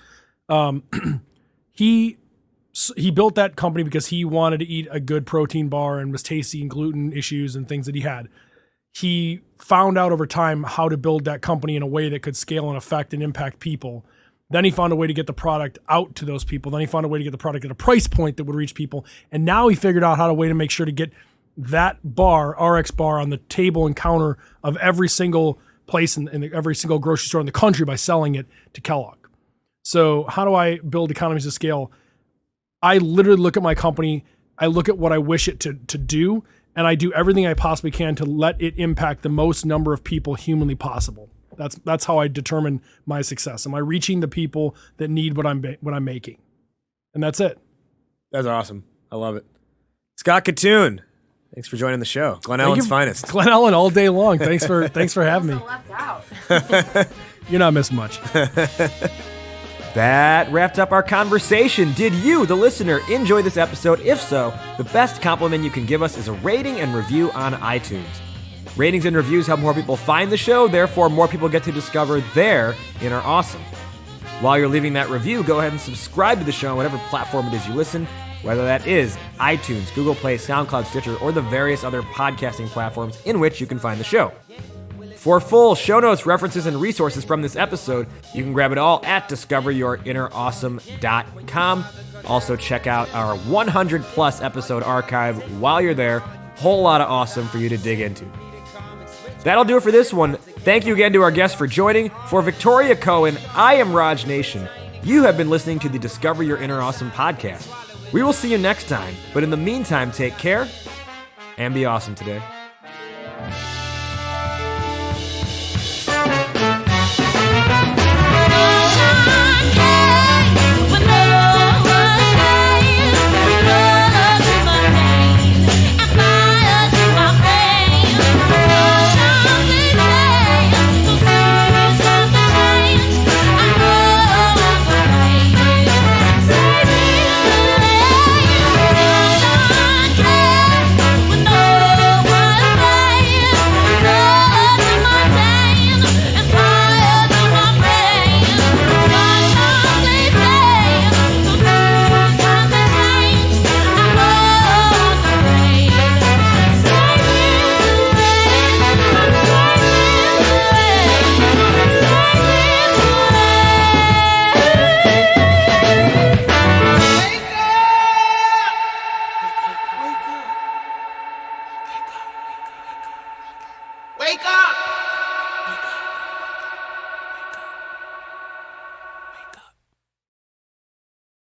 He built that company because he wanted to eat a good protein bar and was tasty and gluten issues and things that he had. He found out over time how to build that company in a way that could scale and affect and impact people. Then he found a way to get the product out to those people. Then he found a way to get the product at a price point that would reach people. And now he figured out how to way to make sure to get that bar, RX Bar, on the table and counter of every single place in every single grocery store in the country by selling it to Kellogg. So how do I build economies of scale? I literally look at my company. I look at what I wish it to do, and I do everything I possibly can to let it impact the most number of people humanly possible. That's how I determine my success. Am I reaching the people that need what I'm making? And that's it. That's awesome. I love it. Scott Kitun, thanks for joining the show. Glen Ellen's finest. Glen Ellen all day long. Thanks for having me. Left out. You're not missing much. That wrapped up our conversation. Did you, the listener, enjoy this episode? If so, the best compliment you can give us is a rating and review on iTunes. Ratings and reviews help more people find the show, therefore more people get to discover their inner awesome. While you're leaving that review, go ahead and subscribe to the show on whatever platform it is you listen, whether that is iTunes, Google Play, SoundCloud, Stitcher, or the various other podcasting platforms in which you can find the show. For full show notes, references, and resources from this episode, you can grab it all at discoveryourinnerawesome.com. Also check out our 100-plus episode archive while you're there. Whole lot of awesome for you to dig into. That'll do it for this one. Thank you again to our guests for joining. For Victoria Cohen, I am Raj Nation. You have been listening to the Discover Your Inner Awesome podcast. We will see you next time, but in the meantime, take care and be awesome today.